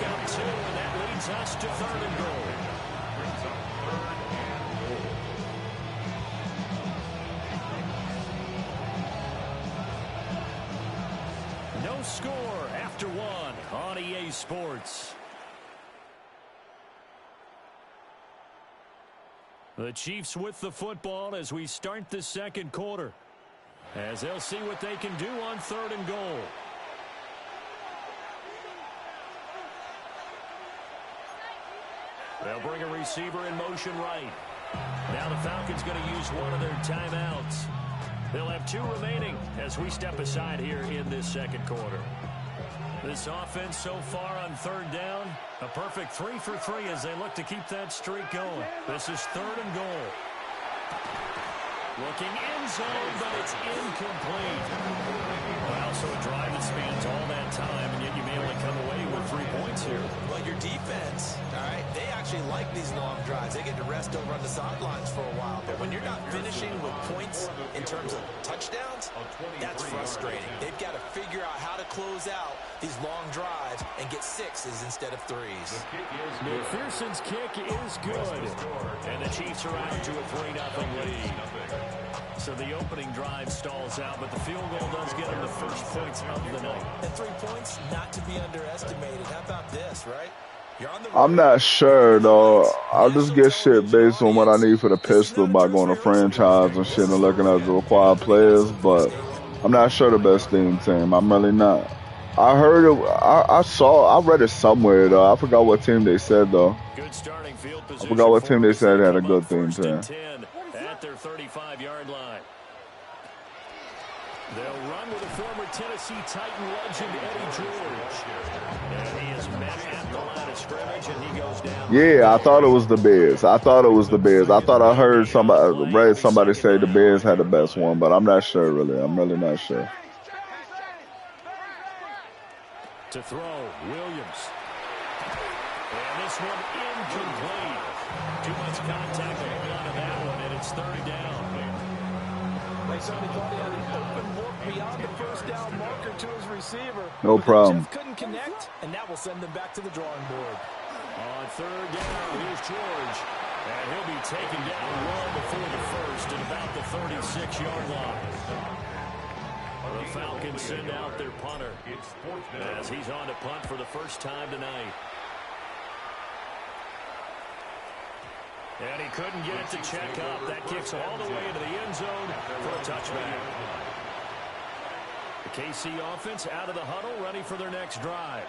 up 2, and that leads us to 3rd and goal. No score after 1 on EA Sports. The Chiefs with the football as we start the 2nd quarter, as they'll see what they can do on 3rd and goal. They'll bring a receiver in motion right. Now the Falcons going to use one of their timeouts. They'll have 2 remaining as we step aside here in this 2nd quarter. This offense so far on 3rd down, a perfect 3 for 3 as they look to keep that streak going. This is 3rd and goal. Looking end zone, but it's incomplete. Well, so a drive that spans all that time, and yet you may only come away with 3 points here. Well, your defense, all right, they actually like these long drives. They get to rest over on the sidelines for a while. But when you're not finishing with points in terms of touchdowns, that's frustrating. They've got to figure out how to close out these long drives and get 6s instead of 3s. McPherson's kick is good. And the Chiefs are out to a 3-0 lead. So the opening drive stalls out, but the field goal does get them the first points of the night. And 3 points, not to be underestimated. How about this, right? I'm not sure, though. I'll just get shit based on what I need for the pistol by going to franchise and shit and looking at the required players, but I'm not sure the best team. I'm really not. I heard it. I read it somewhere, though. I forgot what team they said, though. Good starting field position. I forgot what team they said had a good team. At their 35-yard line. They'll run with a former Tennessee Titan legend, Eddie George. And he is met at the line of scrimmage, and he goes down. Yeah, I thought it was the Bears. I thought I heard read somebody say the Bears had the best one, but I'm not sure, really. I'm really not sure. To throw, Williams. And this one incomplete. Too much contact to hold on to that one, and it's 3rd down. They certainly thought he had an open look beyond the first down marker to his receiver. No problem. Jeff couldn't connect, and that will send them back to the drawing board. On 3rd down, here's George. And he'll be taken down well before the first at about the 36-yard line. The Falcons send out their punter as he's on to punt for the first time tonight. And he couldn't get it to check up. That kicks all the way into the end zone for a touchback. The KC offense out of the huddle, ready for their next drive.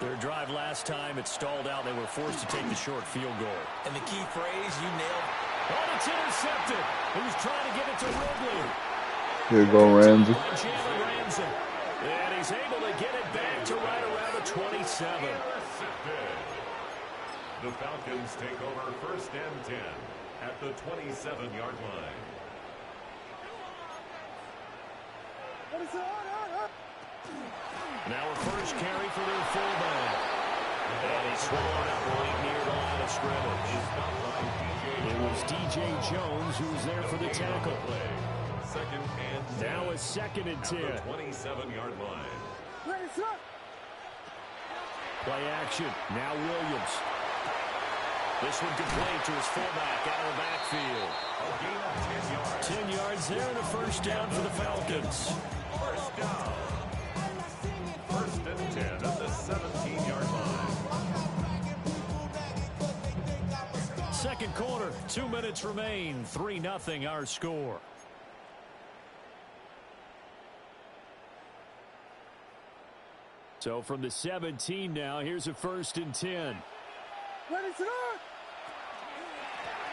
Their drive last time, it stalled out. They were forced to take the short field goal. And the key phrase, you nailed. Oh, it's intercepted. He was trying to get it to Ridley. Here you go, Ramsey. And he's able to get it back to right around the 27. The Falcons take over 1st and 10 at the 27-yard line. Now a first carry for their fullback. And he's swallowed up right near the line of scrimmage. It was D.J. Jones who was there for the tackle. Now a 2nd and 10. 27-yard line. Play action. Now Williams. This one complete to his fullback out of the backfield. 10 yards there and a first down for the Falcons. First down. 1st and 10 at the 17-yard line. 2nd quarter, 2 minutes remain. 3-0 our score. So from the 17 now, here's a 1st and 10.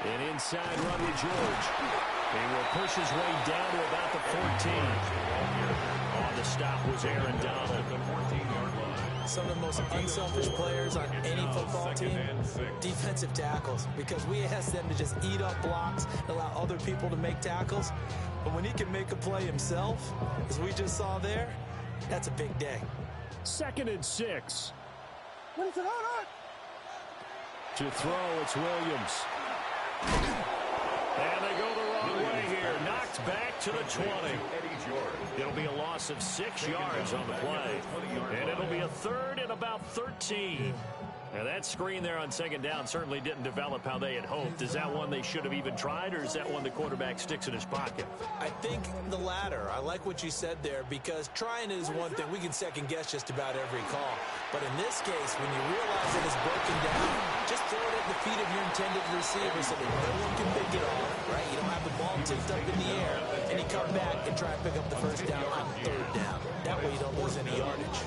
An inside run with George. He will push his way down to about the 14. On the stop was Aaron Donald. Some of the most unselfish players on any football team, defensive tackles, because we ask them to just eat up blocks, allow other people to make tackles. But when he can make a play himself, as we just saw there, that's a big day. 2nd and 6. To throw, it's Williams. And they go the wrong way here. Warrior knocked back to the 20. It'll be a loss of 6 yards on the play. And it'll be a third and about 13. Now, that screen there on second down certainly didn't develop how they had hoped. Is that one they should have even tried, or is that one the quarterback sticks in his pocket? I think the latter. I like what you said there, because trying is one thing. We can second-guess just about every call. But in this case, when you realize that it's broken down, just throw it at the feet of your intended receiver so that no one can pick it off, right? You don't have the ball tipped up in the air, and you come back and try and pick up the first down on third down. That way you don't lose any yardage.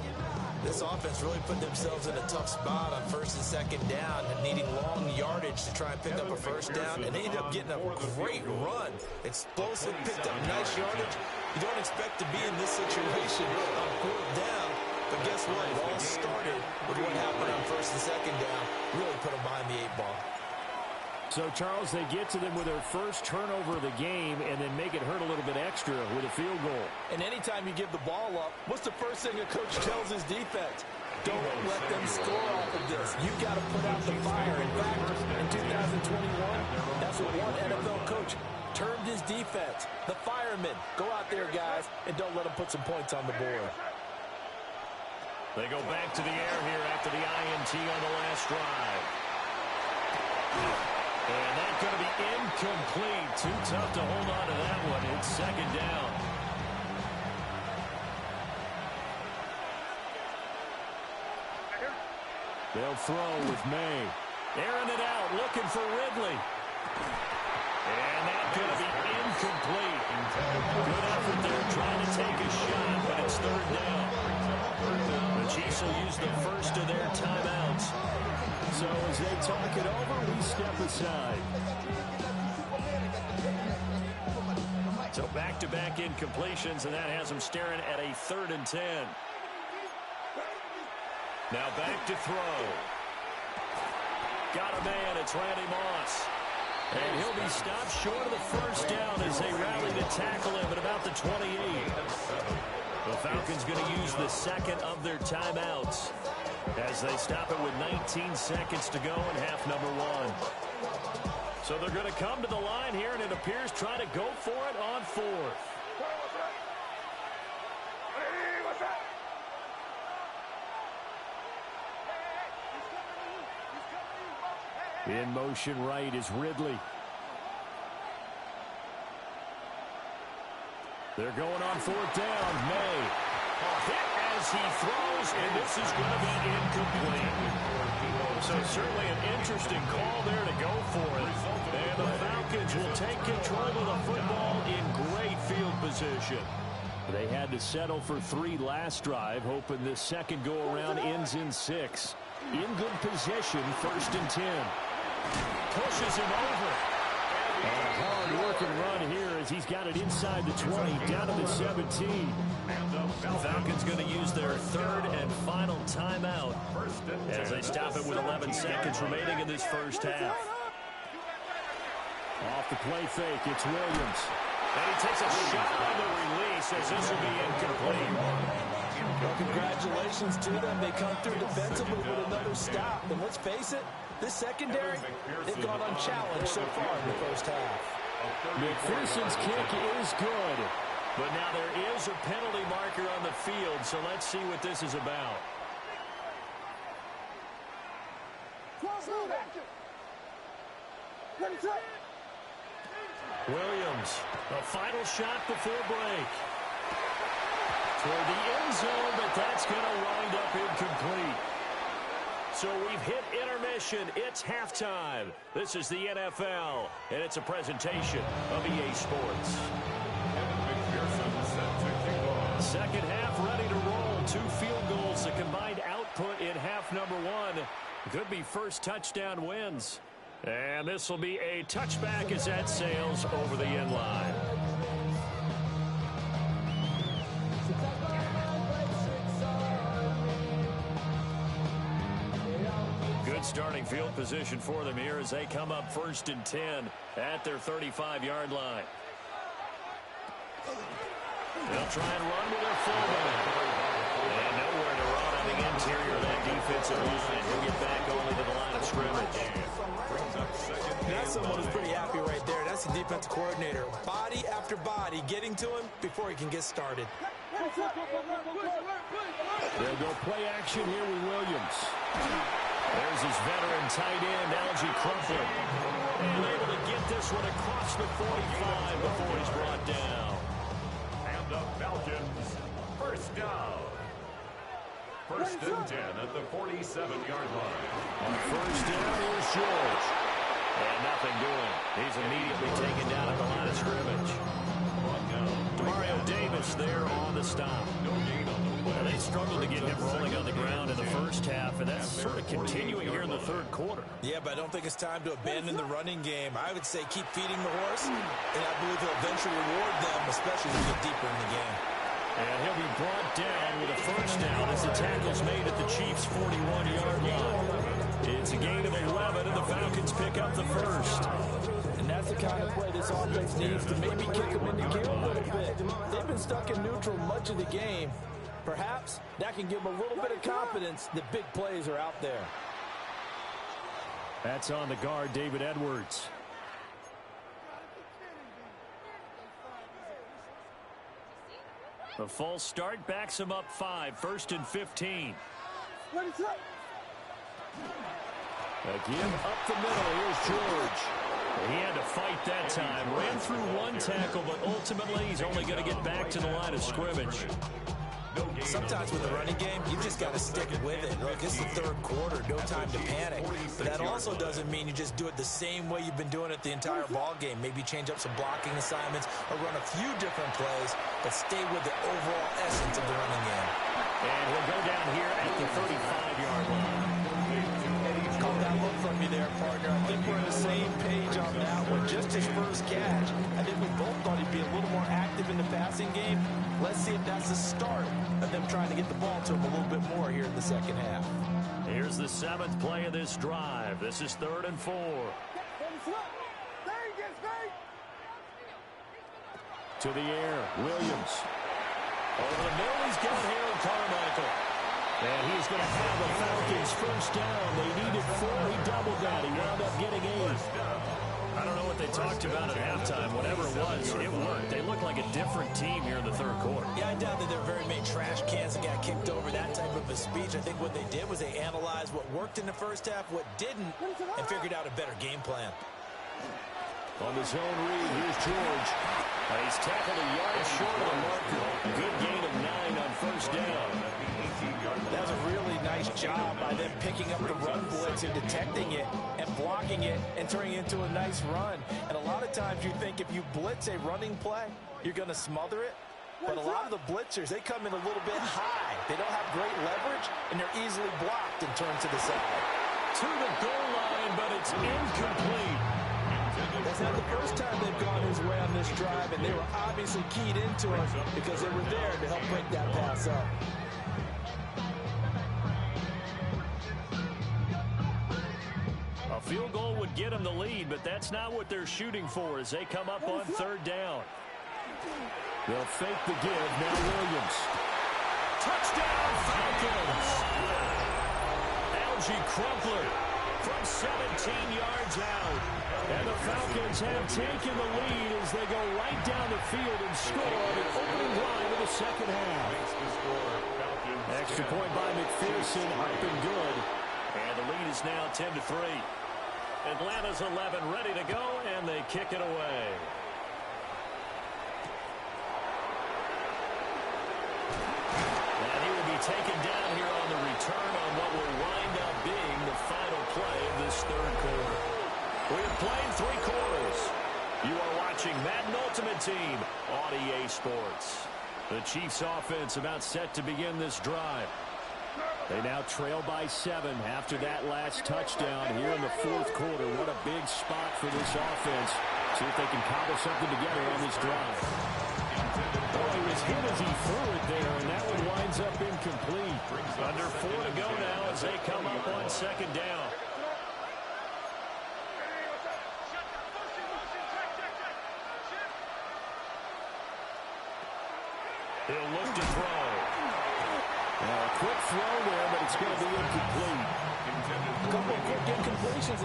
This offense really put themselves in a tough spot on first and second down, needing long yardage to try and pick up a first down, and they ended up getting a great run. Explosive, picked up nice yardage. You don't expect to be in this situation on fourth down, but guess what? It all started with what happened on first and second down. Really put them behind the 8-ball. So, Charles, they get to them with their first turnover of the game and then make it hurt a little bit extra with a field goal. And anytime you give the ball up, what's the first thing a coach tells his defense? Don't let them score off of this. You've got to put out the fire. In fact, in 2021, that's what one NFL coach termed his defense. The firemen. Go out there, guys, and don't let them put some points on the board. They go back to the air here after the INT on the last drive. And that's going to be incomplete. Too tough to hold on to that one. It's second down. They'll throw with May. Airing it out, looking for Ridley. And that's going to be incomplete. Good effort there trying to take a shot, but it's third down. The Chiefs will use the first of their timeouts. So as they talk it over, we step aside. So back-to-back incompletions, and that has them staring at a 3rd and 10. Now back to throw. Got a man, it's Randy Moss. And he'll be stopped short of the first down as they rally to tackle him at about the 28. The Falcons going to use the second of their timeouts as they stop it with 19 seconds to go in half number 1. So they're going to come to the line here, and it appears trying to go for it on 4th. In motion right is Ridley. They're going on 4th down. May. A hit as he throws, and this is going to be incomplete. So certainly an interesting call there to go for it. And the Falcons will take control of the football in great field position. They had to settle for 3 last drive, hoping this second go-around ends in 6. In good position, 1st and 10. Pushes him over. And a hard-working run here as he's got it inside the 20, down to the 17. Falcons going to use their 3rd and final timeout as they stop it with 11 seconds remaining in this first half. Off the play fake, it's Williams. And he takes a shot on the release as this will be incomplete. Well, congratulations to them. They come through defensively with another stop. And let's face it, this secondary, they've gone unchallenged so far in the first half. McPherson's kick is good. But now there is a penalty marker on the field, so let's see what this is about. Williams, a final shot before break. Toward the end zone, but that's going to wind up incomplete. So we've hit intermission. It's halftime. This is the NFL, and it's a presentation of EA Sports. Second half ready to roll. 2 field goals, the combined output in half number 1. Could be first touchdown wins. And this will be a touchback as that sails over the end line. Good starting field position for them here as they come up 1st and 10 at their 35-yard line. They'll try and run with their fullback. And nowhere to run on the interior of that defensive line. He'll get back only to the line of scrimmage. That's someone who's pretty happy right there. That's the defensive coordinator. Body after body getting to him before he can get started. They'll go play action here with Williams. There's his veteran tight end, Algie Crumpler. And able to get this one across the 45 before he's brought down. And the Falcons, first down. First and 10 at the 47-yard line. On first down, here's George. And nothing doing. He's immediately taken down at the line of scrimmage. Demario Davis there on the stop. They struggled to get him rolling on the ground in the first half, and that's sort of continuing here in the third quarter. Yeah, but I don't think it's time to abandon the running game. I would say keep feeding the horse, and I believe he'll eventually reward them, especially as we get deeper in the game. And he'll be brought down with a first down as the tackle's made at the Chiefs' 41-yard line. It's a gain of 11, and the Falcons pick up the first. And that's the kind of play this offense needs to maybe kick them into gear a little bit. They've been stuck in neutral much of the game. Perhaps that can give them a little bit of confidence that big plays are out there. That's on the guard, David Edwards. The false start backs him up 5, first and 15. Again, up the middle, here's George. He had to fight that time. Ran through one tackle, but ultimately he's only going to get back to the line of scrimmage. Sometimes with the running game, you just got to stick with it. Look, it's the third quarter, no time to panic. But that also doesn't mean you just do it the same way you've been doing it the entire ball game. Maybe change up some blocking assignments or run a few different plays, but stay with the overall essence of the running game. And he'll go down here at the 35-yard line. Call that look from me there, partner. I think we're on the same page on that one. Just his first catch. I think we both thought he'd be a little more active in the passing game. Let's see if that's the start of them trying to get the ball to him a little bit more here in the second half. Here's the 7th play of this drive. This is 3rd and 4. To the air, Williams. Over the middle, he's got Harold Carmichael. And he's going to have the Falcons first down. They needed 4. He doubled that. He wound up getting 8. I don't know what they talked about at halftime. Whatever it was, it worked. They look like a different team here in the third quarter. Yeah, I doubt that there were very many trash cans that got kicked over, that type of a speech. I think what they did was they analyzed what worked in the first half, what didn't, and figured out a better game plan. On the zone read, here's George. He's tackled a yard short of the marker. Good gain of 9 on first down. That was a really nice job by them picking up the run blitz and detecting it and blocking it and turning it into a nice run. And a lot of times you think if you blitz a running play, you're going to smother it. But a lot of the blitzers, they come in a little bit high. They don't have great leverage, and they're easily blocked and turned to the side. To the goal line, but it's incomplete. That's not the first time they've gone his way on this drive, and they were obviously keyed into it because they were there to help break that pass up. A field goal would get them the lead, but that's not what they're shooting for as they come up on 3rd down. They'll fake the give. Now Williams. Touchdown, Falcons! Algie Crumpler from 17 yards out. And the Falcons have taken the lead as they go right down the field and score on the opening drive of the second half. Extra point by McPherson, up and good. And the lead is now 10-3. Atlanta's 11 ready to go, and they kick it away. And he will be taken down here on the return on what will wind up being the final play of this third quarter. We've played 3 quarters. You are watching Madden Ultimate Team on EA Sports. The Chiefs offense about set to begin this drive. They now trail by 7 after that last touchdown here in the 4th quarter. What a big spot for this offense. See if they can cobble something together on this drive. Oh, he was hit as he threw it there, and that one winds up incomplete. Under 4 to go now as they come up on 2nd down. He'll look to throw. Now a quick throw there, but it's going to be incomplete. A couple of quick incompletions.